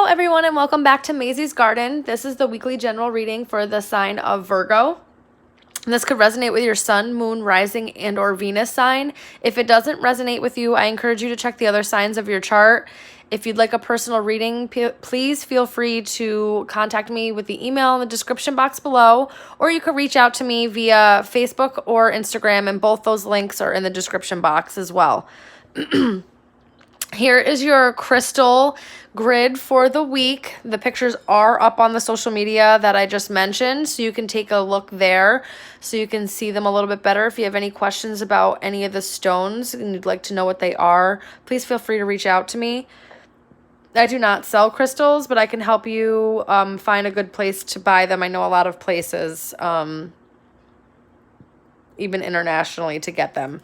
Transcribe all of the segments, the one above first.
Hello everyone and welcome back to Mazysgarden. This is the weekly general reading for the sign of Virgo. And this could resonate with your sun, moon, rising, and or Venus sign. If it doesn't resonate with you, I encourage you to check the other signs of your chart. If you'd like a personal reading, please feel free to contact me with the email in the description box below, or you could reach out to me via Facebook or Instagram, and both those links are in the description box as well. Here is your crystal grid for the week. The pictures are up on the social media that I just mentioned, so you can take a look there so you can see them a little bit better. If you have any questions about any of the stones and you'd like to know what they are, please feel free to reach out to me. I do not sell crystals, but I can help you find a good place to buy them. I know a lot of places, even internationally, to get them.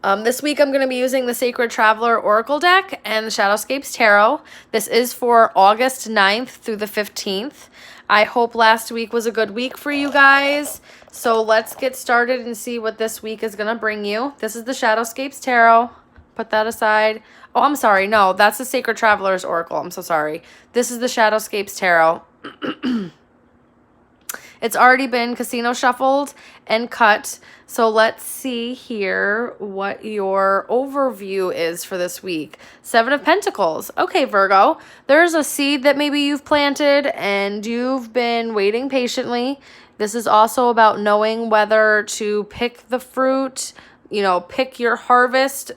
This week I'm going to be using the Sacred Traveler Oracle deck and the Shadowscapes Tarot. This is for August 9th through the 15th. I hope last week was a good week for you guys. So let's get started and see what this week is going to bring you. This is the Shadowscapes Tarot. Put that aside. Oh, I'm sorry. No, that's the Sacred Traveler's Oracle. I'm so sorry. This is the Shadowscapes Tarot. It's already been casino shuffled and cut. So let's see here what your overview is for this week. 7 of Pentacles. Okay, Virgo, there's a seed that maybe you've planted and you've been waiting patiently. This is also about knowing whether to pick the fruit, you know, pick your harvest,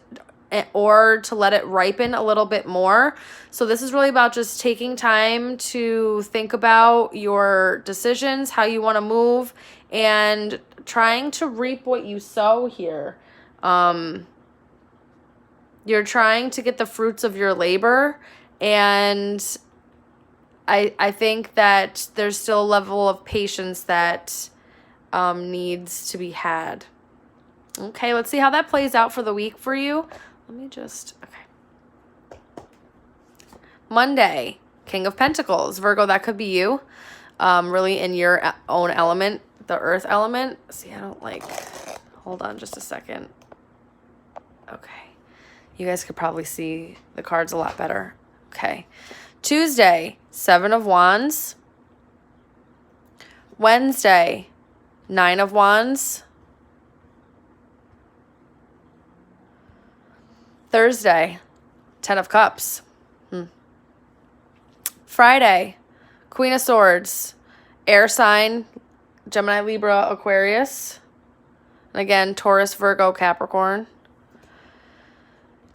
or to let it ripen a little bit more. So this is really about just taking time to think about your decisions, how you want to move, and trying to reap what you sow here. You're trying to get the fruits of your labor, and I think that there's still a level of patience that needs to be had. Okay, let's see how that plays out for the week for you. Let me just, okay. Monday, King of Pentacles. Virgo, that could be you. Really in your own element, the earth element. See, I don't like, hold on just a second. Okay. You guys could probably see the cards a lot better. Okay. Tuesday, 7 of Wands. Wednesday, 9 of Wands. Thursday, 10 of Cups. Friday, Queen of Swords, air sign, Gemini, Libra, Aquarius. And again, Taurus, Virgo, Capricorn.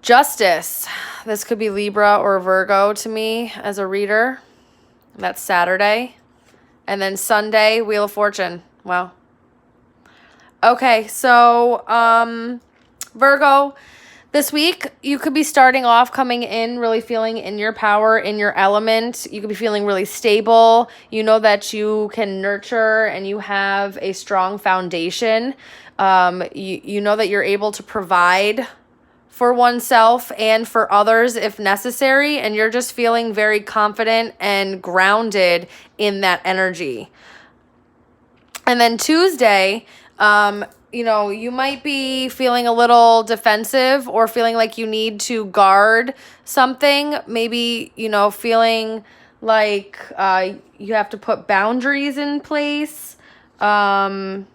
Justice. This could be Libra or Virgo to me as a reader. That's Saturday. And then Sunday, Wheel of Fortune. Wow. Okay, so Virgo, this week, you could be starting off coming in really feeling in your power, in your element. You could be feeling really stable. You know that you can nurture and you have a strong foundation. You know that you're able to provide for oneself and for others if necessary. And you're just feeling very confident and grounded in that energy. And then Tuesday, you know, you might be feeling a little defensive or feeling like you need to guard something. Maybe, you know, feeling like you have to put boundaries in place. Just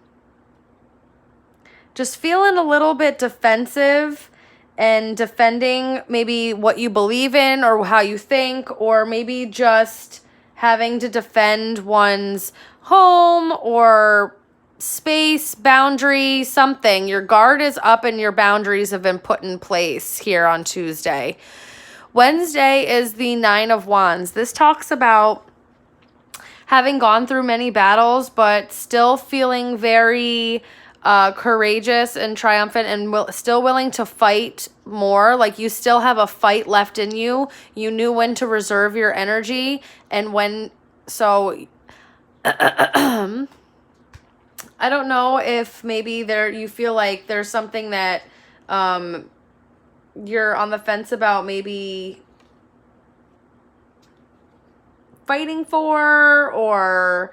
feeling a little bit defensive and defending maybe what you believe in or how you think, or maybe just having to defend one's home or space, boundary, something. Your guard is up and your boundaries have been put in place here on Tuesday. Wednesday is the 9 of Wands. This talks about having gone through many battles, but still feeling very courageous and triumphant and still willing to fight more. Like you still have a fight left in you. You knew when to reserve your energy and when, so I don't know if maybe you feel like there's something that you're on the fence about maybe fighting for, or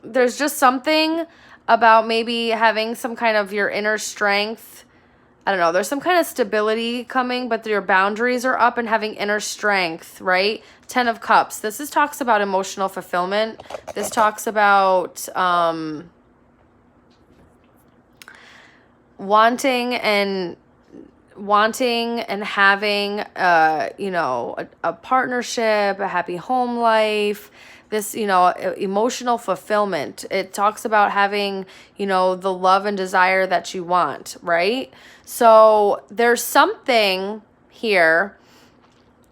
there's just something about maybe having some kind of your inner strength I don't know, there's some kind of stability coming, but your boundaries are up and having inner strength, right? 10 of Cups. This talks about emotional fulfillment. This talks about wanting and having, you know, a partnership, a happy home life, this, you know, emotional fulfillment. It talks about having, you know, the love and desire that you want, right? So there's something here,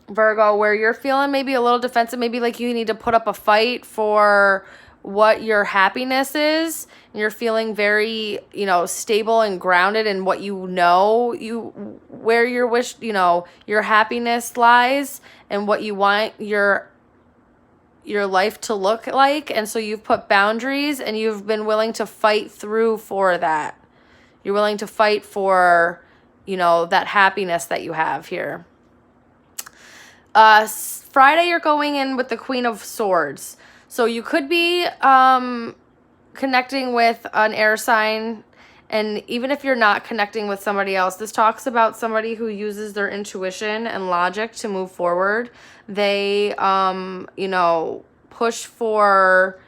Virgo, where you're feeling maybe a little defensive, maybe like you need to put up a fight for what your happiness is, and you're feeling very, you know, stable and grounded in what you know, where your wish, you know, your happiness lies and what you want your life to look like. And so you've put boundaries and you've been willing to fight through for that. You're willing to fight for, you know, that happiness that you have here. Friday, you're going in with the Queen of Swords. So you could be connecting with an air sign. And even if you're not connecting with somebody else, this talks about somebody who uses their intuition and logic to move forward. They, you know, push for...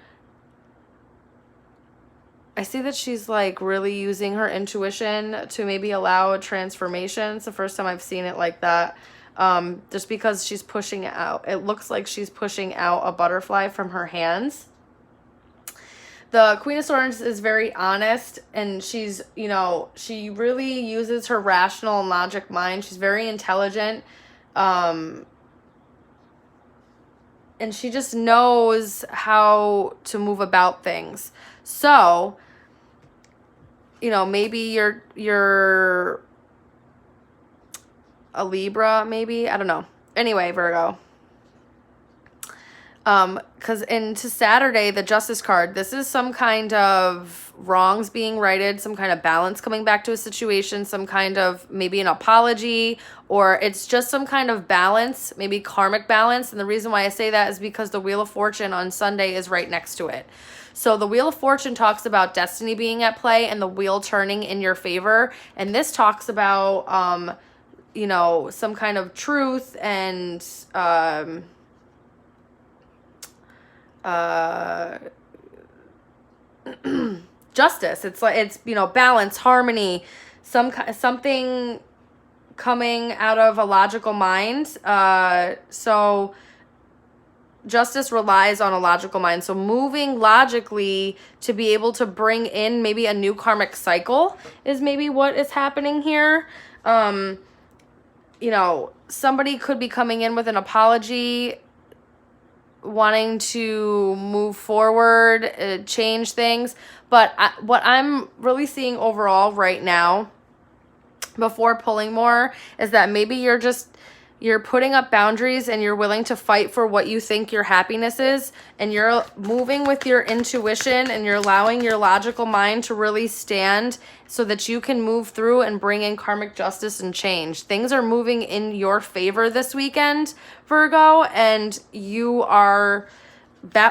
I see that she's like really using her intuition to maybe allow a transformation. It's the first time I've seen it like that. Just because she's pushing out, it looks like she's pushing out a butterfly from her hands. The Queen of Swords is very honest, and she's, you know, she really uses her rational and logic mind. She's very intelligent. And she just knows how to move about things. So, you know, maybe you're a Libra, maybe, I don't know. Anyway, Virgo, because into Saturday, the Justice card, this is some kind of wrongs being righted, some kind of balance coming back to a situation, some kind of maybe an apology, or it's just some kind of balance, maybe karmic balance. And the reason why I say that is because the Wheel of Fortune on Sunday is right next to it. So the Wheel of Fortune talks about destiny being at play and the wheel turning in your favor. And this talks about, you know, some kind of truth and justice. It's like, it's, you know, balance, harmony, something coming out of a logical mind. So justice relies on a logical mind. So moving logically to be able to bring in maybe a new karmic cycle is maybe what is happening here. You know, somebody could be coming in with an apology, wanting to move forward, change things. But what I'm really seeing overall right now, before pulling more, is that maybe you're putting up boundaries and you're willing to fight for what you think your happiness is, and you're moving with your intuition and you're allowing your logical mind to really stand so that you can move through and bring in karmic justice and change. Things are moving in your favor this weekend, Virgo, and you are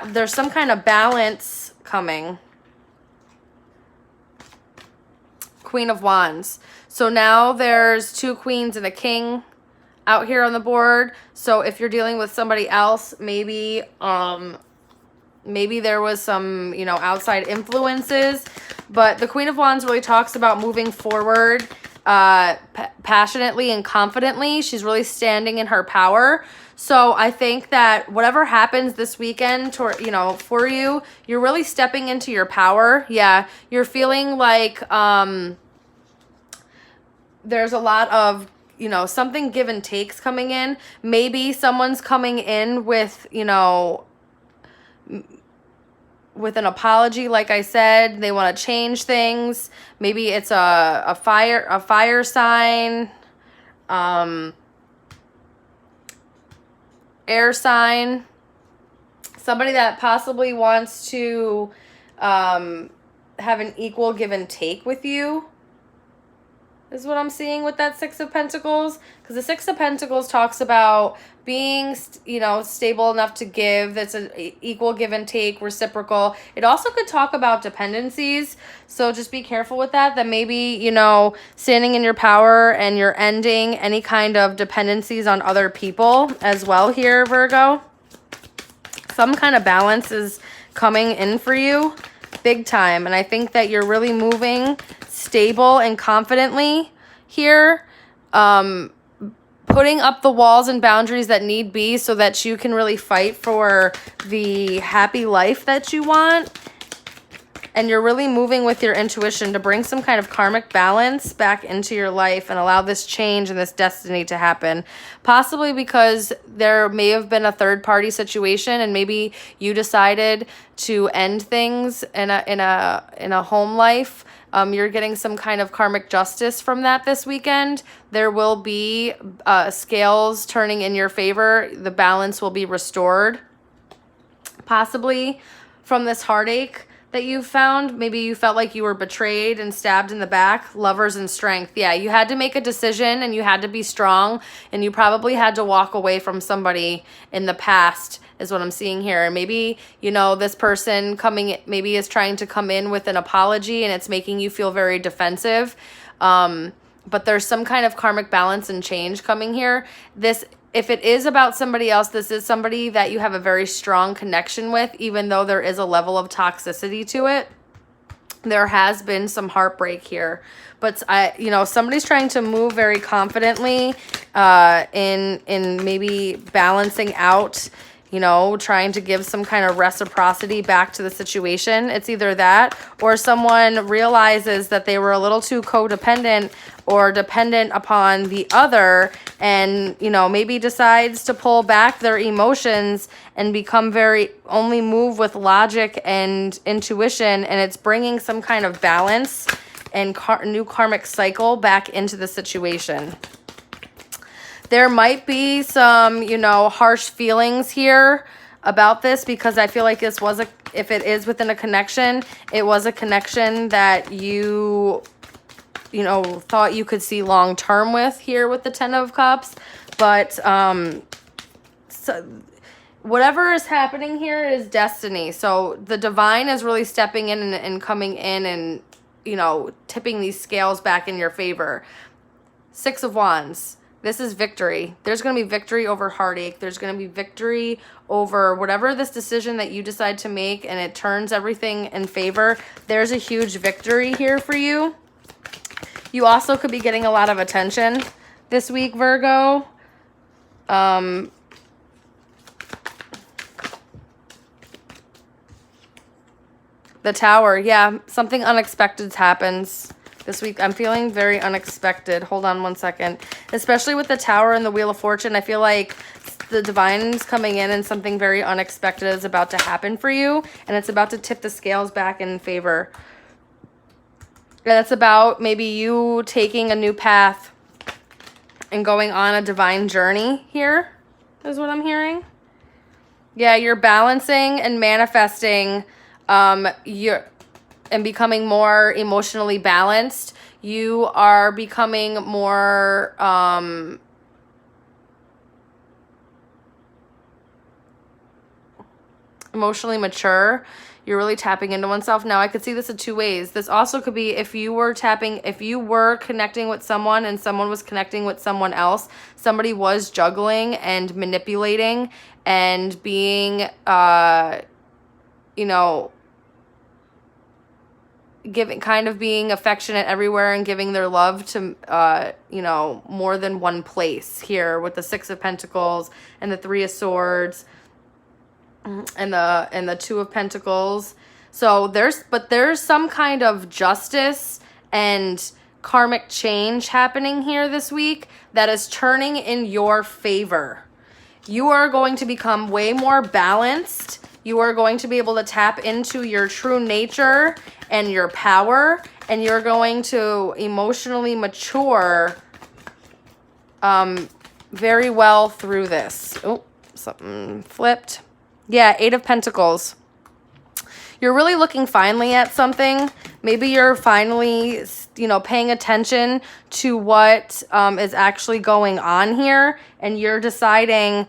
there's some kind of balance coming. Queen of Wands. So now there's 2 queens and a king out here on the board. So if you're dealing with somebody else, maybe maybe there was some, you know, outside influences, but the Queen of Wands really talks about moving forward passionately and confidently. She's really standing in her power. So I think that whatever happens this weekend, you know, for you, you're really stepping into your power. Yeah, you're feeling like there's a lot of, you know, something give and takes coming in. Maybe someone's coming in with, you know, with an apology. Like I said, they want to change things. Maybe it's a fire sign, air sign, somebody that possibly wants to have an equal give and take with you. is what I'm seeing with that Six of Pentacles. Because the Six of Pentacles talks about being, you know, stable enough to give. That's an equal give and take, reciprocal. It also could talk about dependencies. So just be careful with that. That maybe, you know, standing in your power and you're ending any kind of dependencies on other people as well here, Virgo. Some kind of balance is coming in for you big time. And I think that you're really moving stable and confidently here, putting up the walls and boundaries that need be so that you can really fight for the happy life that you want. And you're really moving with your intuition to bring some kind of karmic balance back into your life and allow this change and this destiny to happen. Possibly because there may have been a third-party situation and maybe you decided to end things in a home life. You're getting some kind of karmic justice from that this weekend. There will be scales turning in your favor. The balance will be restored. Possibly from this heartache that you found. Maybe you felt like you were betrayed and stabbed in the back. Lovers and strength. Yeah, you had to make a decision and you had to be strong and you probably had to walk away from somebody in the past is what I'm seeing here. And maybe, you know, this person maybe is trying to come in with an apology and it's making you feel very defensive. But there's some kind of karmic balance and change coming here. If it is about somebody else, this is somebody that you have a very strong connection with, even though there is a level of toxicity to it. There has been some heartbreak here. But, you know, somebody's trying to move very confidently in maybe balancing out, you know, trying to give some kind of reciprocity back to the situation. It's either that or someone realizes that they were a little too codependent or dependent upon the other and, you know, maybe decides to pull back their emotions and become only move with logic and intuition. And it's bringing some kind of balance and new karmic cycle back into the situation. There might be some, you know, harsh feelings here about this because I feel like this was if it is within a connection, it was a connection that you know, thought you could see long term with here with the Ten of Cups. But so whatever is happening here is destiny. So the divine is really stepping in and coming in and, you know, tipping these scales back in your favor. Six of Wands. This is victory. There's going to be victory over heartache. There's going to be victory over whatever this decision that you decide to make and it turns everything in favor. There's a huge victory here for you. You also could be getting a lot of attention this week, Virgo. The Tower. Yeah, something unexpected happens this week. I'm feeling very unexpected. Hold on one second. Especially with the Tower and the Wheel of Fortune, I feel like the divine's coming in and something very unexpected is about to happen for you. And it's about to tip the scales back in favor. And it's about maybe you taking a new path and going on a divine journey here, is what I'm hearing. Yeah, you're balancing and manifesting and becoming more emotionally balanced. You are becoming more emotionally mature. You're really tapping into oneself. Now, I could see this in two ways. This also could be if you were connecting with someone and someone was connecting with someone else, somebody was juggling and manipulating and being, you know, being affectionate everywhere and giving their love to, you know, more than one place here with the Six of Pentacles and the Three of Swords and the Two of Pentacles. So there's some kind of justice and karmic change happening here this week that is turning in your favor. You are going to become way more balanced. You are going to be able to tap into your true nature and your power, and you're going to emotionally mature very well through this. Oh, something flipped. Yeah, Eight of Pentacles. You're really looking finally at something. Maybe you're finally paying attention to what is actually going on here, and you're deciding,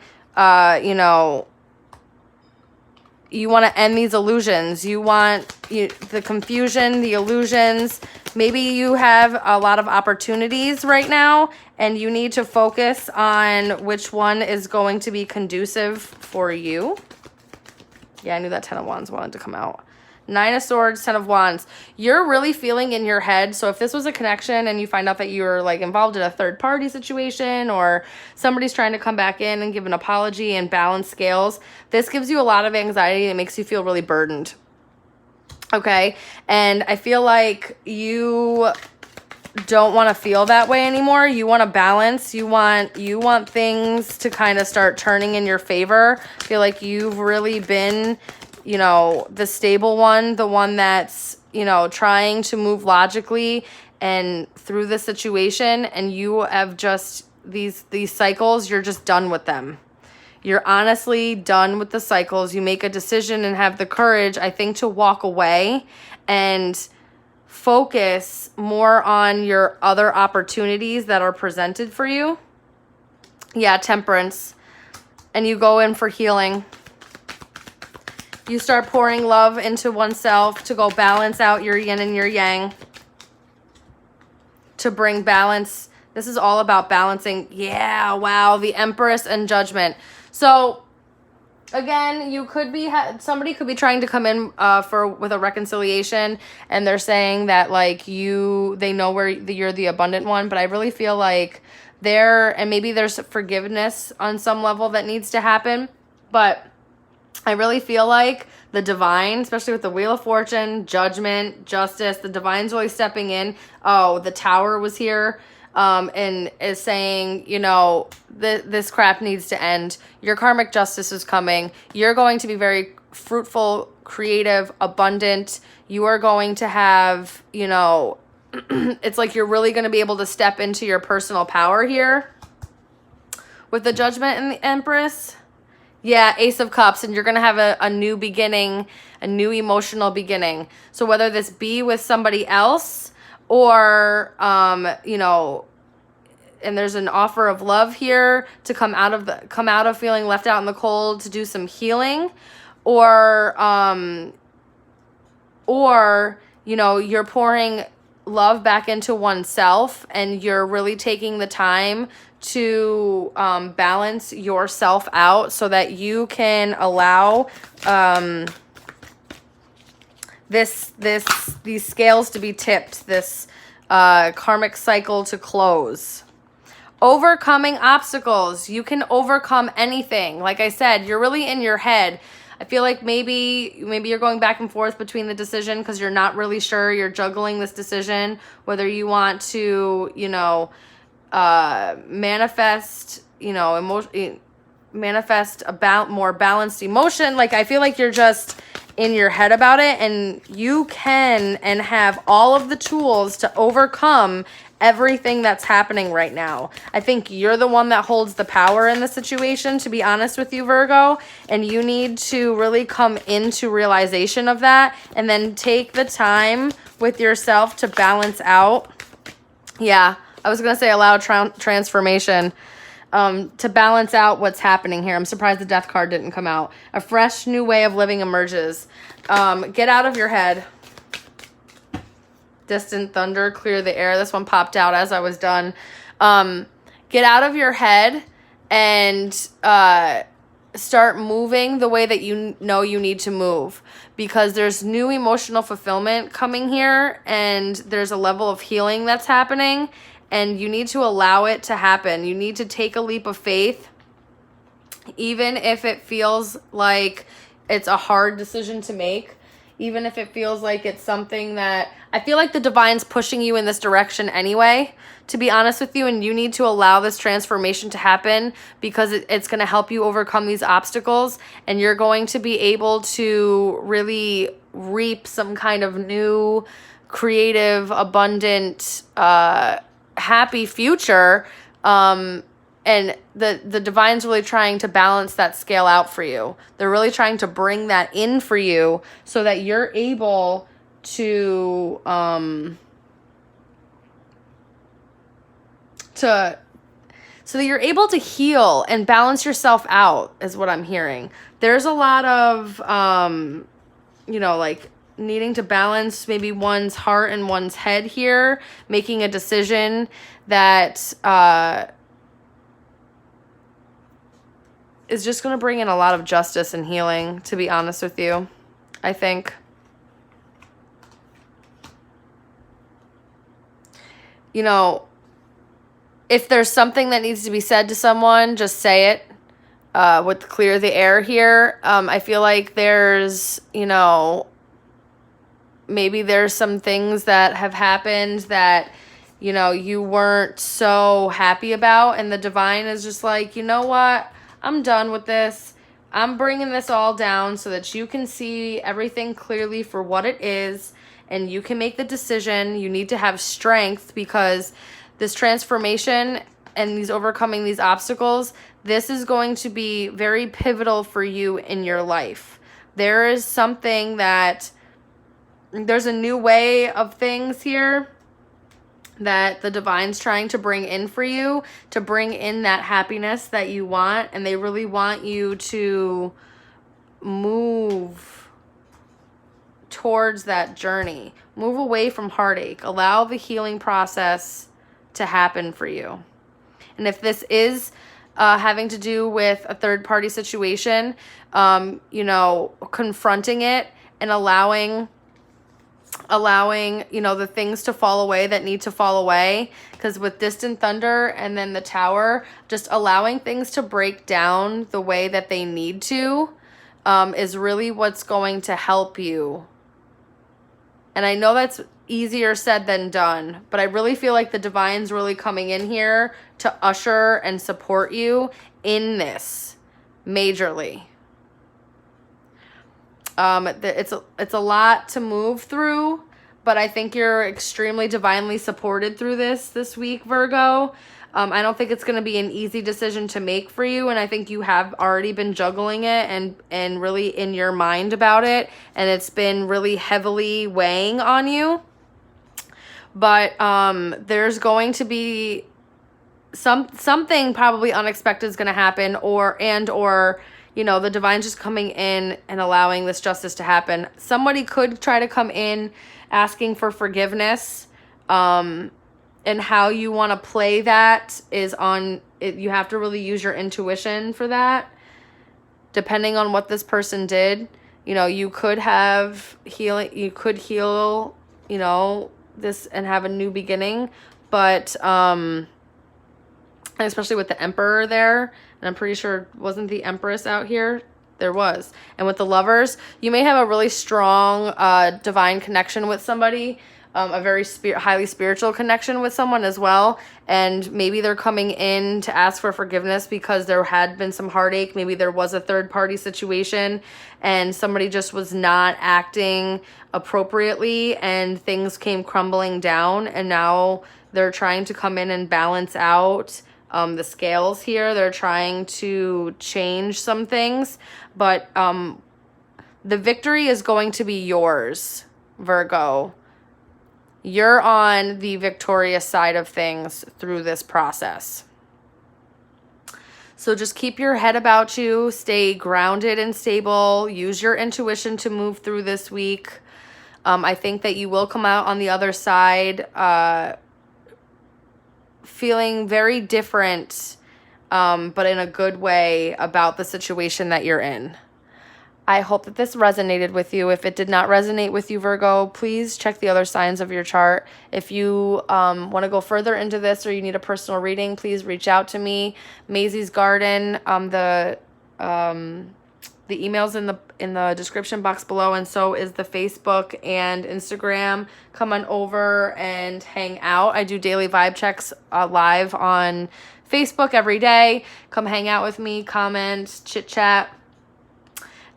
you want to end these illusions. You want the confusion, the illusions. Maybe you have a lot of opportunities right now, and you need to focus on which one is going to be conducive for you. Yeah, I knew that 10 of Wands wanted to come out. 9 of Swords, 10 of Wands. You're really feeling in your head. So if this was a connection and you find out that you're like involved in a third party situation, or somebody's trying to come back in and give an apology and balance scales, this gives you a lot of anxiety. It makes you feel really burdened. Okay. And I feel like you don't want to feel that way anymore. You want to balance. You want things to kind of start turning in your favor. I feel like you've really been, the stable one, the one that's, trying to move logically and through the situation, and you have just these cycles, you're just done with them. You're honestly done with the cycles. You make a decision and have the courage, I think, to walk away and focus more on your other opportunities that are presented for you. Yeah, Temperance. And you go in for healing. You start pouring love into oneself to go balance out your yin and your yang. To bring balance. This is all about balancing. Yeah, wow. The Empress and Judgment. So, again, you could be, somebody could be trying to come in with a reconciliation, and they're saying that like they know where you're the abundant one, but I really feel like and maybe there's forgiveness on some level that needs to happen, but I really feel like the divine, especially with the Wheel of Fortune, Judgment, Justice, the divine's really stepping in. Oh, the Tower was here. And is saying, this crap needs to end. Your karmic justice is coming. You're going to be very fruitful, creative, abundant. You are going to have, it's like you're really going to be able to step into your personal power here with the Judgment and the Empress. Yeah, Ace of Cups, and you're going to have a new beginning, a new emotional beginning. So whether this be with somebody else, or, and there's an offer of love here to come out of feeling left out in the cold, to do some healing, or you're pouring love back into oneself, and you're really taking the time to balance yourself out so that you can allow these scales to be tipped, this karmic cycle to close. Overcoming obstacles. You can overcome anything. Like I said, you're really in your head. I feel like maybe you're going back and forth between the decision because you're not really sure. You're juggling this decision, whether you want to, manifest, manifest about more balanced emotion. Like, I feel like you're just in your head about it, and you can and have all of the tools to overcome everything that's happening right now. I think you're the one that holds the power in the situation, to be honest with you, Virgo, and you need to really come into realization of that, and then take the time with yourself to balance out. Yeah, I was going to say allow transformation. To balance out what's happening here. I'm surprised the Death card didn't come out. A fresh new way of living emerges. Get out of your head. Distant thunder, clear the air. This one popped out as I was done. Get out of your head and start moving the way that you know you need to move, because there's new emotional fulfillment coming here, and there's a level of healing that's happening. And you need to allow it to happen. You need to take a leap of faith, even if it feels like it's a hard decision to make, even if it feels like it's something that, I feel like the divine's pushing you in this direction anyway, to be honest with you, and you need to allow this transformation to happen, because it's going to help you overcome these obstacles, and you're going to be able to really reap some kind of new, creative, abundant, happy future. And the divine's really trying to balance that scale out for you. They're really trying to bring that in for you so that you're able to so that you're able to heal and balance yourself out, is what I'm hearing. There's a lot of, like needing to balance maybe one's heart and one's head here, making a decision that is just going to bring in a lot of justice and healing, to be honest with you, I think. If there's something that needs to be said to someone, just say it. With clear the air here, I feel like there's, maybe there's some things that have happened that, you weren't so happy about, and the divine is just like, you know what? I'm done with this. I'm bringing this all down so that you can see everything clearly for what it is, and you can make the decision. You need to have strength, because this transformation and these overcoming these obstacles, this is going to be very pivotal for you in your life. There is something that, there's a new way of things here that the divine's trying to bring in for you, to bring in that happiness that you want, and they really want you to move towards that journey. Move away from heartache. Allow the healing process to happen for you. And if this is having to do with a third-party situation, confronting it and allowing the things to fall away that need to fall away, because with distant thunder and then the tower, just allowing things to break down the way that they need to is really what's going to help you. And I know that's easier said than done, but I really feel like the divine's really coming in here to usher and support you in this majorly. It's a lot to move through, but I think you're extremely divinely supported through this week, Virgo. I don't think it's going to be an easy decision to make for you, and I think you have already been juggling it and really in your mind about it, and it's been really heavily weighing on you. But there's going to be something probably unexpected is going to happen, or the divine's just coming in and allowing this justice to happen. Somebody could try to come in asking for forgiveness, and how you want to play that is on it. You have to really use your intuition for that. Depending on what this person did, you could have healing. You could heal, this and have a new beginning, but and especially with the Emperor there, and I'm pretty sure wasn't the Empress out here? There was. And with the Lovers, you may have a really strong divine connection with somebody, a very highly spiritual connection with someone as well, and maybe they're coming in to ask for forgiveness because there had been some heartache. Maybe there was a third-party situation and somebody just was not acting appropriately and things came crumbling down, and now they're trying to come in and balance out the scales here. They're trying to change some things, but the victory is going to be yours, Virgo. You're on the victorious side of things through this process. So just keep your head about you, stay grounded and stable, use your intuition to move through this week. I think that you will come out on the other side feeling very different, but in a good way about the situation that you're in. I hope that this resonated with you. If it did not resonate with you, Virgo, please check the other signs of your chart. If you want to go further into this or you need a personal reading, please reach out to me. Mazysgarden, the email's in the description box below, and so is the Facebook and Instagram. Come on over and hang out. I do daily vibe checks live on Facebook every day. Come hang out with me, comment, chit chat.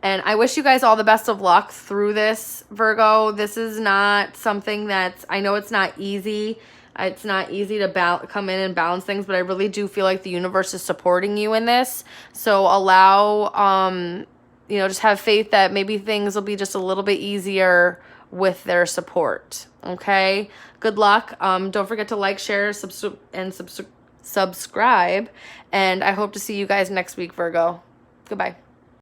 And I wish you guys all the best of luck through this, Virgo. This is not something that's, I know it's not easy. It's not easy to come in and balance things, but I really do feel like the universe is supporting you in this. So allow, just have faith that maybe things will be just a little bit easier with their support. Okay? Good luck. Don't forget to like, share, subscribe, and I hope to see you guys next week, Virgo. Goodbye.